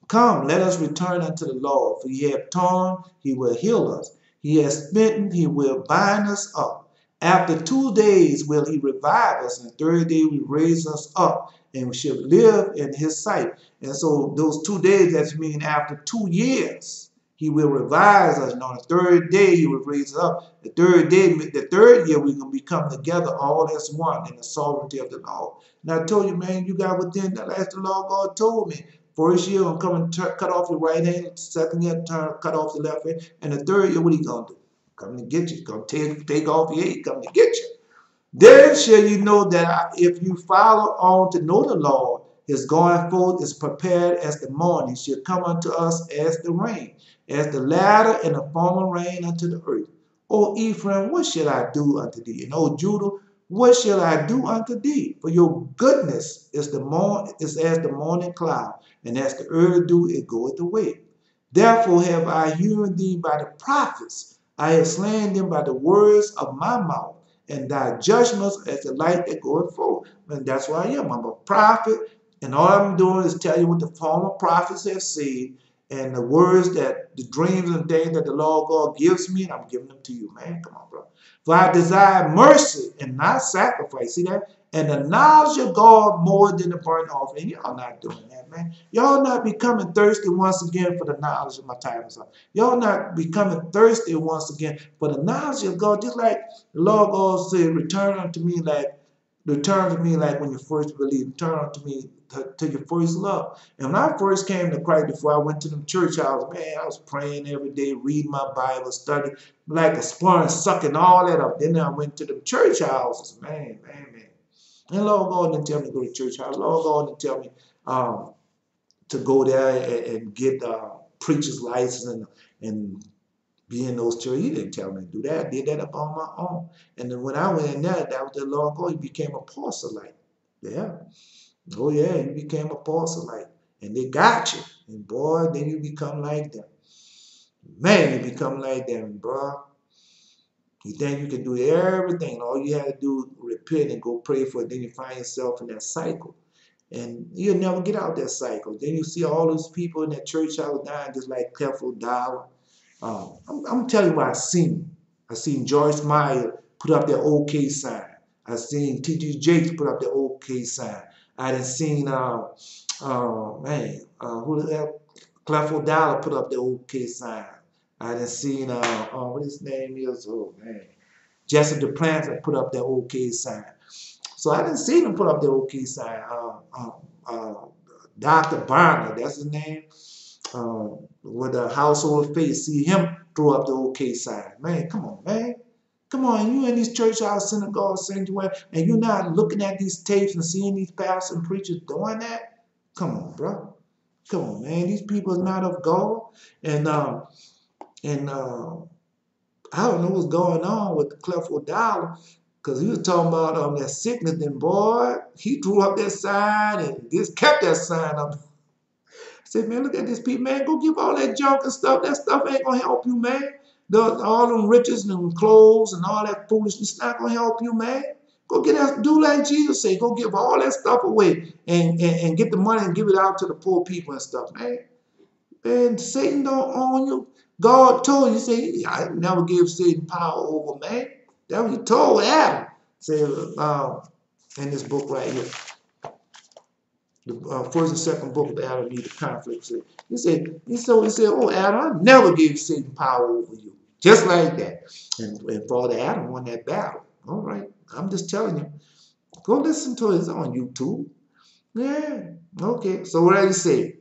S1: Come, let us return unto the Lord, for he hath torn, he will heal us. He has smitten, he will bind us up. After 2 days will he revive us, and the third day will raise us up, and we shall live in his sight. And so those 2 days, that means after 2 years, he will revive us. And on the third day, he will raise us up. The third day, the third year, we're going to become together all as one in the sovereignty of the Lord. And I told you, man, you got within that, as the Lord God told me. First year, I'm coming to cut off your right hand. Second year, cut off the left hand. And the third year, what are you going to do? Come to get you. Come take off your head. Come to get you. Then shall you know that if you follow on to know the Lord, his going forth is prepared as the morning shall come unto us as the rain, as the latter and the former rain unto the earth. O Ephraim, what shall I do unto thee? And O Judah, what shall I do unto thee? For your goodness is as the morning cloud, and as the early dew it goeth away. Therefore have I hewn thee by the prophets, I have slain them by the words of my mouth, and thy judgments as the light that goeth forth. And that's why I am. I'm a prophet, and all I'm doing is tell you what the former prophets have said, and the words that the dreams and things that the Lord God gives me, and I'm giving them to you, man. Come on, bro. For I desire mercy and not sacrifice. See that? And the knowledge of God more than the burnt offering. Y'all not doing that, man. Y'all not becoming thirsty once again for the knowledge of my time is up. Y'all not becoming thirsty once again for the knowledge of God. Just like the Lord God said, return to me like when you first believed. Return unto me to your first love. And when I first came to Christ, before I went to the church house, man, I was praying every day, reading my Bible, studying like a sponge, sucking all that up. Then I went to the church houses, man. And Lord God didn't tell me to go to church house. Lord God didn't tell me to go there and get preacher's license and be in those churches. He didn't tell me to do that. I did that up on my own. And then when I went in there, that was the Lord God. He became a proselyte. Yeah. Oh, yeah, you became a proselyte. And they got you. And boy, then you become like them. Man, you become like them, bro. You think you can do everything. All you have to do is repent and go pray for it. Then you find yourself in that cycle. And you'll never get out that cycle. Then you see all those people in that church house dying just like Clifford Dollar. I'm telling you what I seen. I seen Joyce Meyer put up their OK sign. I seen T.D. Jakes put up their OK sign. I done seen, who the hell? Clifford Dollar put up their OK sign. I done seen, what his name is? Oh, man. Jesse DePlanter put up their OK sign. So I didn't see them put up their OK sign. Dr. Barner, that's his name, with a household of faith, see him throw up the OK sign. Man, come on, man. Come on, you in these church house, synagogue, sanctuary, and you're not looking at these tapes and seeing these pastors and preachers doing that? Come on, bro. Come on, man. These people are not of God. And I don't know what's going on with Clifford Dollar, because he was talking about that sickness, and boy, he drew up that sign and just kept that sign up. I said, man, look at this people, man. Go give all that junk and stuff. That stuff ain't going to help you, man. All them riches and clothes and all that foolishness not going to help you, man. Go get that, do like Jesus said. Go give all that stuff away and get the money and give it out to the poor people and stuff, man. And Satan don't own you. God told you, he said, I never give Satan power over man. That's what he told Adam. Say in this book right here. The first and second book of Adam Eve, the conflict. He said, oh, Adam, I never gave Satan power over you. Just like that. And Father Adam won that battle. All right. I'm just telling you. Go listen to it. It's on YouTube. Yeah. Okay. So what did he say?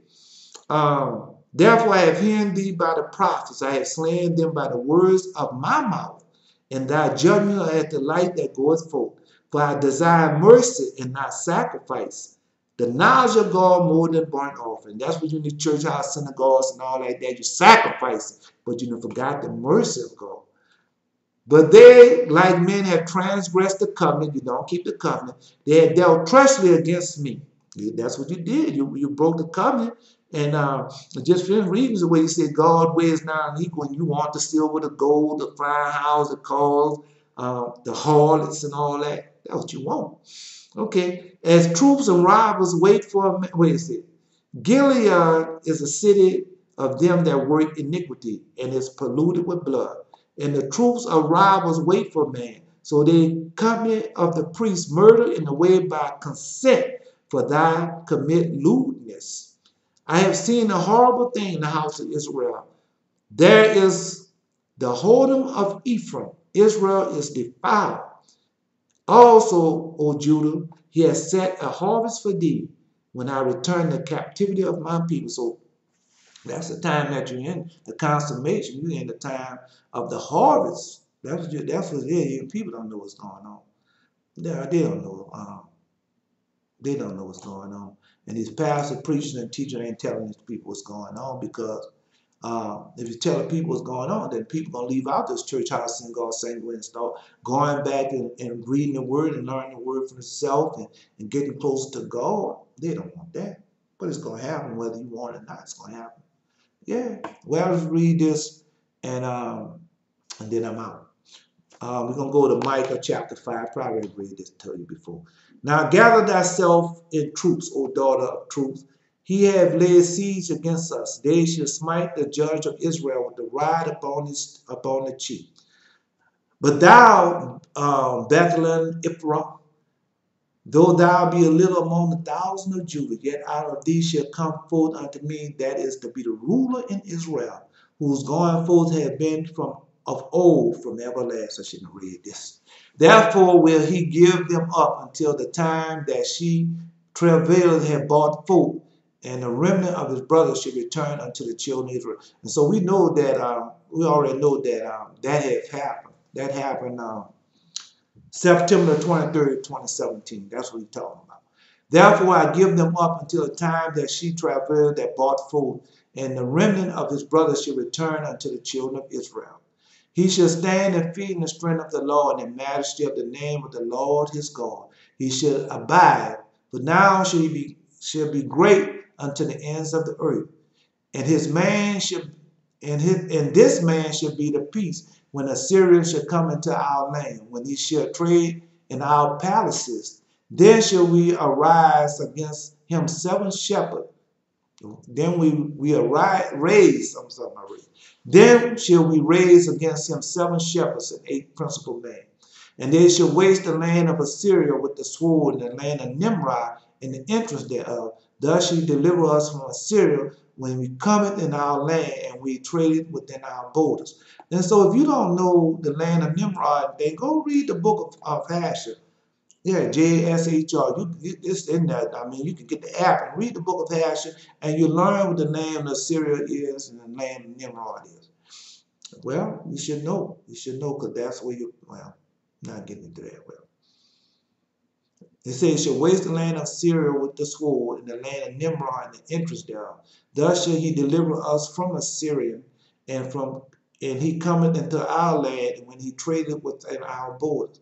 S1: Therefore I have hewn thee by the prophets. I have slain them by the words of my mouth. And thy judgment are as the light that goeth forth. For I desire mercy and not sacrifice. The knowledge of God more than burnt offering. That's what you need, church house, synagogues, and all like that. You sacrifice, but you forgot the mercy of God. But they, like men, have transgressed the covenant. You don't keep the covenant. They have dealt treacherously against me. That's what you did. You broke the covenant. And just for reasons, the way he said God weighs not unequal, and you want the silver, the gold, the fine house, the cars, the harlots, and all that. That's what you want. Okay, as troops and robbers wait for, wait a second. Gilead is a city of them that work iniquity and is polluted with blood. And the troops of robbers wait for man So the company of the priests murder in the way by consent, for thy commit lewdness. I have seen a horrible thing in the house of Israel. There is the whoredom of Ephraim. Israel is defiled. Also, O Judah, he has set a harvest for thee when I return the captivity of my people. So that's the time that you're in, the consummation. You're in the time of the harvest. That's what it is. People don't know what's going on. They don't know. They don't know what's going on. And these pastors, preachers, and teachers ain't telling these people what's going on, because if you tell people what's going on, then people going to leave out this church house and God sanctuary and start going back and reading the word and learning the word for themselves and getting closer to God. They don't want that. But it's going to happen whether you want it or not. It's going to happen. Yeah. Well, let's read this and then I'm out. We're going to go to Micah chapter 5. Probably read this to you before. Now gather thyself in troops, O daughter of truth. He have laid siege against us. They shall smite the judge of Israel with the rod upon the cheek. But thou, Bethlehem Ephraim, though thou be a little among the thousand of Judah, yet out of thee shall come forth unto me, that is to be the ruler in Israel, whose going forth have been from of old, from everlasting. I shouldn't have read this. Therefore will he give them up until the time that she travailed had brought forth, and the remnant of his brothers should return unto the children of Israel. And so we know that, we already know that that has happened. That happened September 23rd, 2017. That's what he's talking about. Therefore I give them up until the time that she travailed that brought forth, and the remnant of his brothers shall return unto the children of Israel. He shall stand and feed in the strength of the Lord and the majesty of the name of the Lord his God. He shall abide, but now shall be great unto the ends of the earth. And his man shall, and this man shall be the peace when Assyria shall come into our land, when he shall trade in our palaces. Then shall we arise against him 7 shepherds. Then Then shall we raise against him 7 shepherds and 8 principal men. And they shall waste the land of Assyria with the sword, and the land of Nimrod in the entrance thereof. Thus she deliver us from Assyria when we cometh in our land, and we trade it within our borders. And so if you don't know the land of Nimrod, then go read the book of Hasher. Yeah, JSHR. It's in that. I mean, you can get the app and read the book of Hasher, and you learn what the name of Syria is and the name of Nimrod is. Well, you should know. You should know, because that's where you, well, not getting into that. Well, it says, shall waste the land of Syria with the sword, and the land of Nimrod and the entrance thereof. Thus shall he deliver us from Assyria, and he cometh into our land, and when he tradeth within our borders.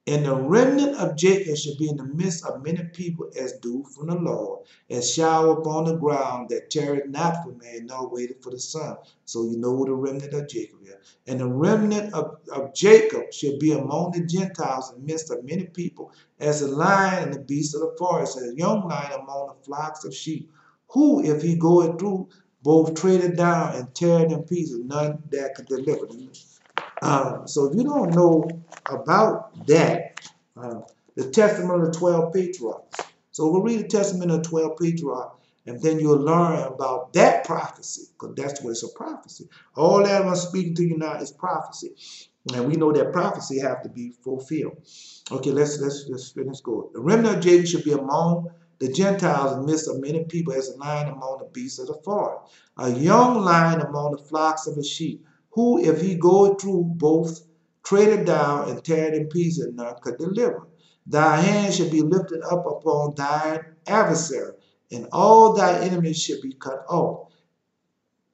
S1: And the remnant of Jacob shall be in the midst of many people, as dew from the Lord, as shower upon the ground, that tarrieth not for man, nor waiteth for the sun. So you know the remnant of Jacob is. And the remnant of Jacob shall be among the Gentiles in the midst of many people, as a lion and the beast of the forest, as a young lion among the flocks of sheep, who, if he goeth through, both tread it down and tear it in pieces, none that can deliver them. So if you don't know about that, the testament of the 12 patriarchs. So we'll read the testament of the 12 patriarchs, and then you'll learn about that prophecy, because that's what it's a prophecy. All that I'm speaking to you now is prophecy. And we know that prophecy have to be fulfilled. Okay, let's finish going. The remnant of Jacob should be among the Gentiles in the midst of many people, as a lion among the beasts of the forest, a young lion among the flocks of the sheep, who, if he goeth through, both tread it down and tear it in pieces, none could deliver. Thy hand shall be lifted up upon thine adversary, and all thy enemies shall be cut off.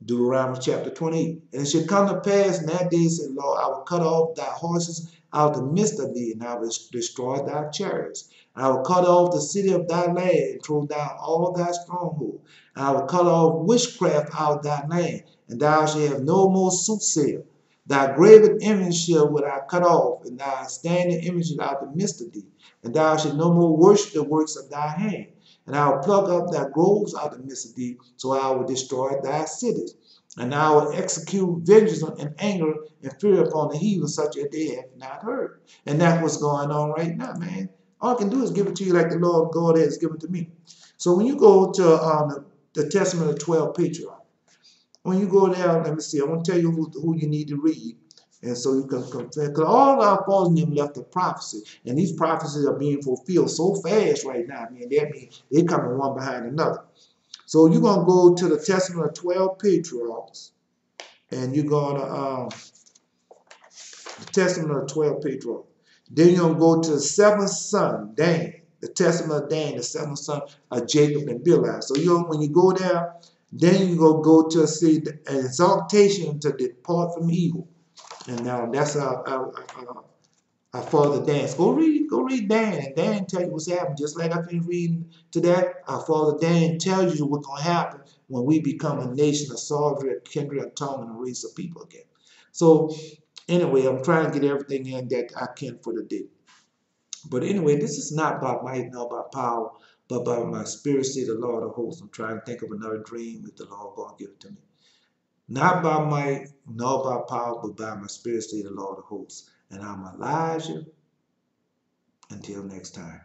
S1: Deuteronomy chapter 28. And it shall come to pass in that day, said Lord, I will cut off thy horses out of the midst of thee, and I will destroy thy chariots. And I will cut off the city of thy land, and throw down all thy strongholds. And I will cut off witchcraft out of thy land, and thou shalt have no more soothsayer. Thy graven image shall would I cut off, and thy standing images out of the midst of thee. And thou shalt no more worship the works of thy hand. And I will pluck up thy groves out of the midst of thee, so I will destroy thy cities. And I will execute vengeance and anger and fear upon the heathen, such as they have not heard. And that's what's going on right now, man. All I can do is give it to you like the Lord God has given to me. So when you go to the Testament of 12 Patriarchs, when you go there, let me see, I want to tell you who you need to read. And so you can compare, because all our fathers in them left a prophecy. And these prophecies are being fulfilled so fast right now. I mean, they're coming one behind another. So you're going to go to the Testament of 12 Patriarchs. And you're going to, the Testament of 12 Patriarchs. Then you're going to go to the seventh son, Dan. The Testament of Dan, the seventh son of Jacob and Bilhah. So when you go there, then you go to see the exaltation to depart from evil. And now that's our Father Dan. Go read Dan, and Dan tell you what's happening. Just like I've been reading to that, our Father Dan tells you what's going to happen when we become a nation, a sovereign, kindred, and tongue, and a race of people again. So anyway, I'm trying to get everything in that I can for the day. But anyway, this is not by might nor by power, but by my spirit, say the Lord of hosts. I'm trying to think of another dream that the Lord God give it to me. Not by might nor by power, but by my spirit, say the Lord of hosts. And I'm Elijah. Until next time.